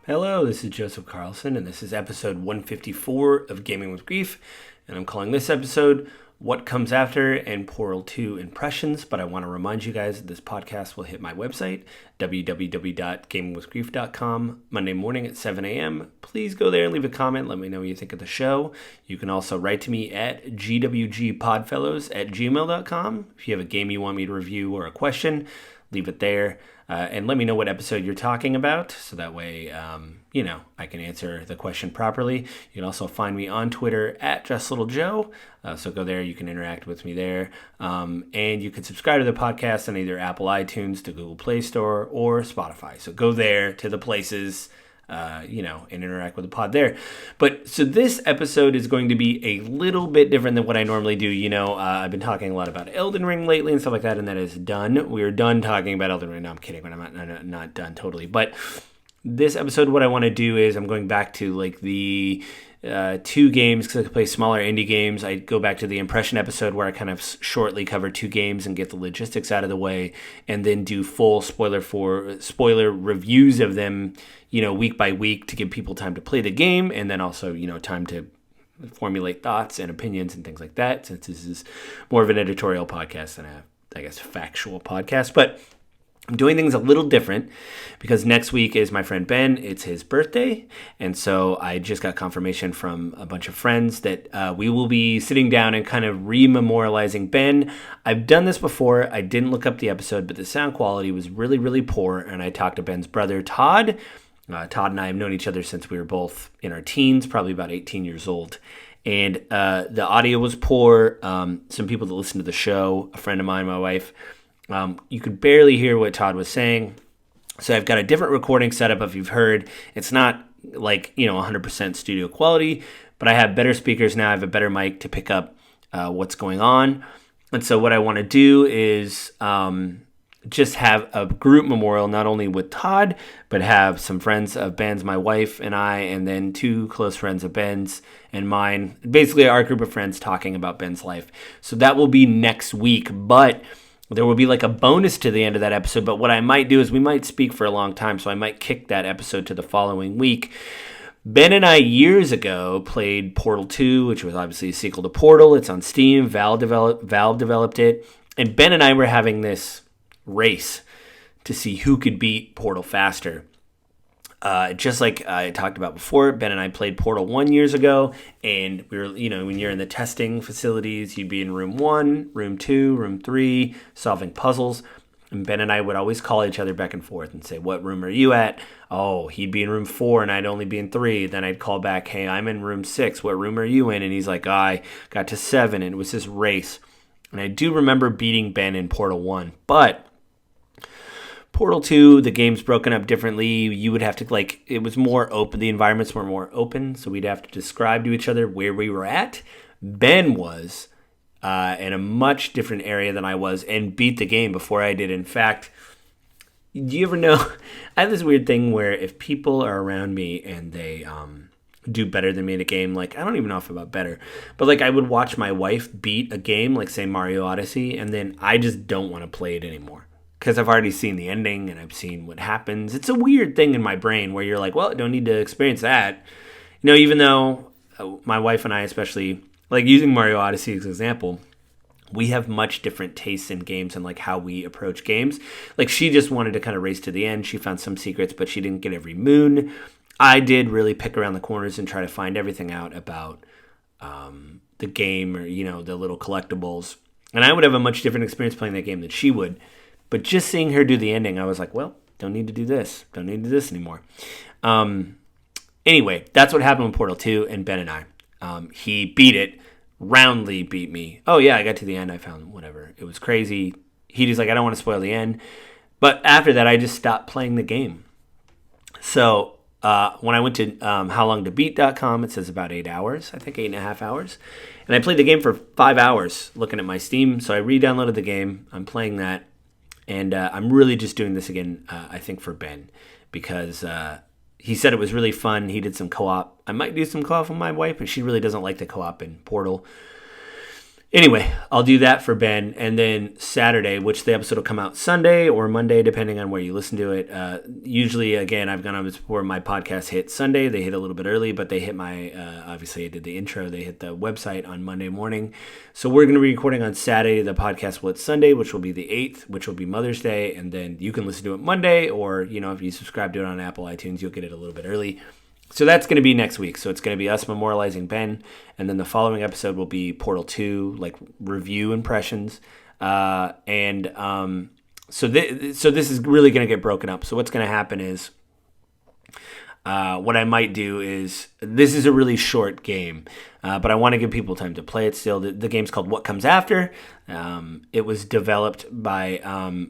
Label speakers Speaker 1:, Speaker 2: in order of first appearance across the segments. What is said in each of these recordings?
Speaker 1: Hello, this is Joseph Carlson, and this is episode 154 of Gaming with Grief. And I'm calling this episode What Comes After and Portal 2 Impressions. But I want to remind you guys that this podcast will hit my website, www.gamingwithgrief.com, Monday morning at 7 a.m. Please go there and leave a comment. Let me know what you think of the show. You can also write to me at gwgpodfellows@gmail.com. If you have a game you want me to review or a question, leave it there. And let me know what episode you're talking about, so that way, I can answer the question properly. You can also find me on Twitter at JustLittleJoe, so go there. You can interact with me there. And you can subscribe to the podcast on either Apple iTunes, the Google Play Store, or Spotify. So go there to the places, and interact with the pod there. But so this episode is going to be a little bit different than what I normally do. I've been talking a lot about Elden Ring lately and stuff like that, and that is done. We're done talking about Elden Ring. No, I'm kidding, but I'm not done totally. But this episode, what I want to do is I'm going back to like the two games, because I play smaller indie games. I go back to the impression episode where I kind of shortly cover two games and get the logistics out of the way, and then do full spoiler reviews of them, week by week, to give people time to play the game, and then also, time to formulate thoughts and opinions and things like that, since this is more of an editorial podcast than factual podcast. But I'm doing things a little different because next week is my friend Ben. It's his birthday. And so I just got confirmation from a bunch of friends that we will be sitting down and kind of rememorializing Ben. I've done this before. I didn't look up the episode, but the sound quality was really, really poor. And I talked to Ben's brother, Todd. Todd and I have known each other since we were both in our teens, probably about 18 years old. And the audio was poor. Some people that listen to the show, a friend of mine, my wife, you could barely hear what Todd was saying. So I've got a different recording setup. If you've heard, it's not like, 100% studio quality, but I have better speakers now. I have a better mic to pick up what's going on. And so what I want to do is just have a group memorial, not only with Todd, but have some friends of Ben's, my wife and I, and then two close friends of Ben's and mine, basically our group of friends talking about Ben's life. So that will be next week, but there will be like a bonus to the end of that episode. But what I might do is we might speak for a long time, so I might kick that episode to the following week. Ben and I years ago played Portal 2, which was obviously a sequel to Portal. It's on Steam. Valve developed it. And Ben and I were having this race to see who could beat Portal faster. Just like I talked about before, Ben and I played Portal 1 years ago, and we were, when you're in the testing facilities, you'd be in room 1, room 2, room 3, solving puzzles. And Ben and I would always call each other back and forth and say, "What room are you at?" Oh, he'd be in room 4 and I'd only be in 3. Then I'd call back, "Hey, I'm in room 6. What room are you in?" And he's like, "I got to 7." And it was this race. And I do remember beating Ben in Portal 1. But Portal 2, the game's broken up differently. You would have to, it was more open. The environments were more open, so we'd have to describe to each other where we were at. Ben was in a much different area than I was and beat the game before I did. In fact, do you ever know, I have this weird thing where if people are around me and they do better than me in a game, I don't even know if about better, but I would watch my wife beat a game, say Mario Odyssey, and then I just don't want to play it anymore, because I've already seen the ending and I've seen what happens. It's a weird thing in my brain where you're like, well, I don't need to experience that. Even though my wife and I, especially, using Mario Odyssey as an example, we have much different tastes in games and how we approach games. She just wanted to kind of race to the end. She found some secrets, but she didn't get every moon. I did really pick around the corners and try to find everything out about the game, or, the little collectibles. And I would have a much different experience playing that game than she would. But just seeing her do the ending, I was like, well, don't need to do this. Don't need to do this anymore. Anyway, that's what happened with Portal 2 and Ben and I. He beat it, roundly beat me. Oh, yeah, I got to the end. I found whatever. It was crazy. He just I don't want to spoil the end. But after that, I just stopped playing the game. So when I went to howlongtobeat.com, it says about 8 hours. I think 8.5 hours. And I played the game for 5 hours looking at my Steam. So I re-downloaded the game. I'm playing that. And I'm really just doing this again, I think, for Ben, because he said it was really fun. He did some co-op. I might do some co-op with my wife, but she really doesn't like the co-op in Portal. Anyway, I'll do that for Ben, and then Saturday, which the episode will come out Sunday or Monday, depending on where you listen to it. Usually, again, I've gone on this before. My podcast hit Sunday. They hit a little bit early, but they hit my. Obviously, I did the intro. They hit the website on Monday morning. So we're going to be recording on Saturday. The podcast will hit Sunday, which will be the 8th, which will be Mother's Day, and then you can listen to it Monday, or if you subscribe to it on Apple iTunes, you'll get it a little bit early. So that's going to be next week. So it's going to be us memorializing Ben, and then the following episode will be Portal 2, like review impressions. So this is really going to get broken up. So what's going to happen is, what I might do is, this is a really short game, but I want to give people time to play it still. The game's called What Comes After. It was developed by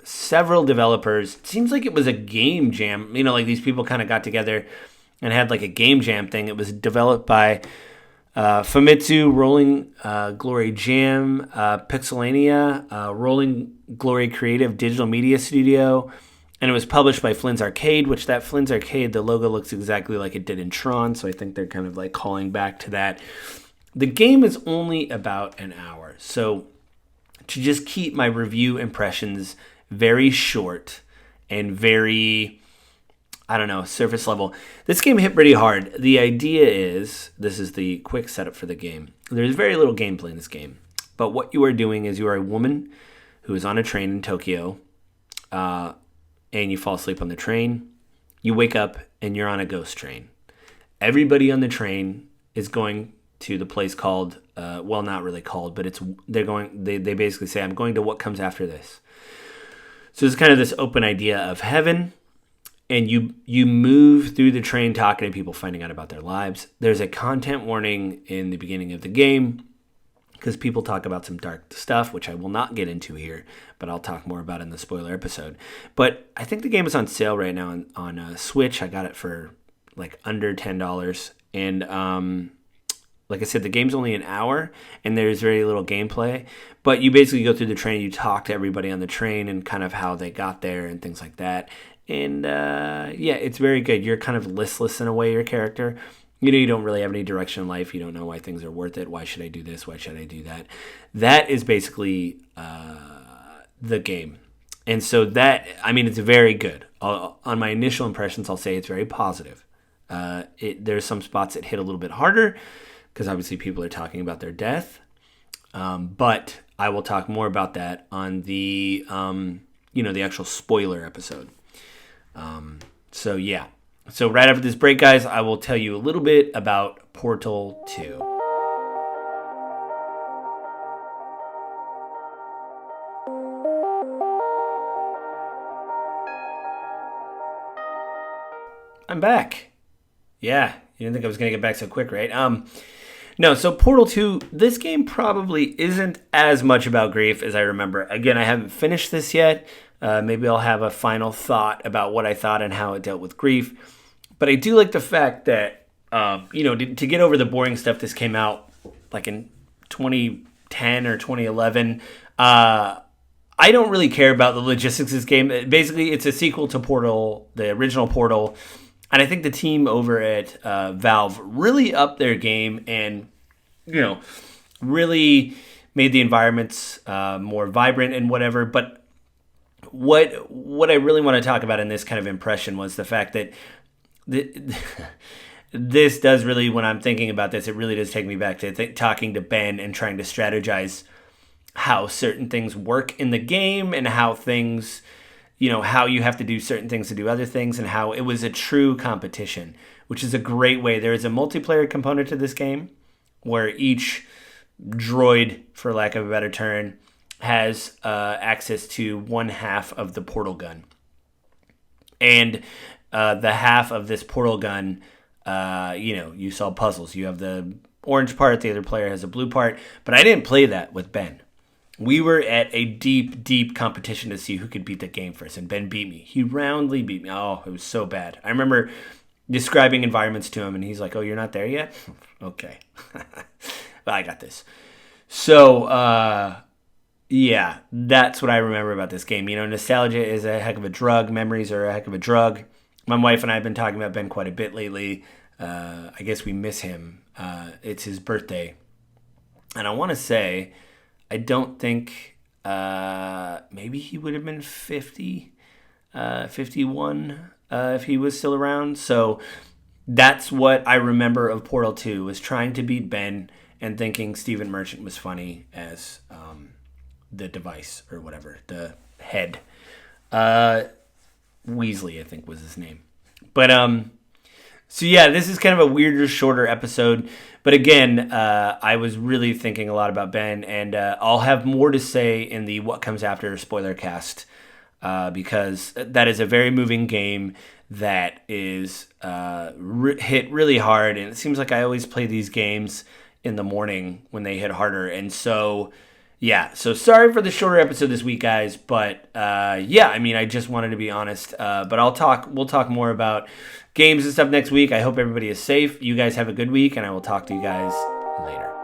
Speaker 1: several developers. It seems like it was a game jam. Like these people kind of got together and had like a game jam thing. It was developed by Famitsu, Rolling Glory Jam, Pixelania, Rolling Glory Creative Digital Media Studio, and it was published by Flynn's Arcade, which that Flynn's Arcade, the logo looks exactly like it did in Tron, so I think they're kind of like calling back to that. The game is only about an hour, so to just keep my review impressions very short and very, surface level. This game hit pretty hard. The idea is, this is the quick setup for the game. There's very little gameplay in this game. But what you are doing is you are a woman who is on a train in Tokyo, and you fall asleep on the train. You wake up and you're on a ghost train. Everybody on the train is going to the place called, not really called, but they basically say, I'm going to what comes after this. So it's kind of this open idea of heaven. And you move through the train talking to people, finding out about their lives. There's a content warning in the beginning of the game because people talk about some dark stuff, which I will not get into here, but I'll talk more about in the spoiler episode. But I think the game is on sale right now on Switch. I got it for like under $10. And like I said, the game's only an hour, and there's very little gameplay. But you basically go through the train, you talk to everybody on the train and kind of how they got there and things like that. And it's very good. You're kind of listless in a way, your character. You don't really have any direction in life. You don't know why things are worth it. Why should I do this? Why should I do that? That is basically the game. And so it's very good. On my initial impressions, I'll say it's very positive. There's some spots that hit a little bit harder because obviously people are talking about their death. But I will talk more about that on the actual spoiler episode. So right after this break, guys, I will tell you a little bit about Portal 2. I'm back. Yeah, you didn't think I was going to get back so quick, right? No, so Portal 2, this game probably isn't as much about grief as I remember. Again, I haven't finished this yet. Maybe I'll have a final thought about what I thought and how it dealt with grief. But I do like the fact that, to get over the boring stuff, this came out like in 2010 or 2011. I don't really care about the logistics of this game. Basically, it's a sequel to Portal, the original Portal. And I think the team over at Valve really upped their game and, really made the environments more vibrant and whatever. But what I really want to talk about in this kind of impression was the fact that this does really, when I'm thinking about this, it really does take me back to talking to Ben and trying to strategize how certain things work in the game and how things, how you have to do certain things to do other things and how it was a true competition, which is a great way. There is a multiplayer component to this game where each droid, for lack of a better term, has access to one half of the portal gun. And the half of this portal gun, you solve puzzles. You have the orange part, the other player has a blue part. But I didn't play that with Ben. We were at a deep, deep competition to see who could beat the game first. And Ben beat me. He roundly beat me. Oh, it was so bad. I remember describing environments to him, and he's like, oh, you're not there yet? Okay. Well, I got this. So, yeah, that's what I remember about this game. Nostalgia is a heck of a drug. Memories are a heck of a drug. My wife and I have been talking about Ben quite a bit lately. I guess we miss him. It's his birthday. And I want to say, I don't think maybe he would have been 50, 51 if he was still around. So that's what I remember of Portal 2, was trying to beat Ben and thinking Stephen Merchant was funny as the device or whatever, the head. Weasley, I think, was his name. But so yeah, this is kind of a weirder, shorter episode. But again, I was really thinking a lot about Ben, and I'll have more to say in the What Comes After spoiler cast, because that is a very moving game that is hit really hard, and it seems like I always play these games in the morning when they hit harder, and so yeah, so sorry for the shorter episode this week, guys, but yeah, I mean, I just wanted to be honest, but we'll talk more about games and stuff next week. I hope everybody is safe. You guys have a good week, and I will talk to you guys later.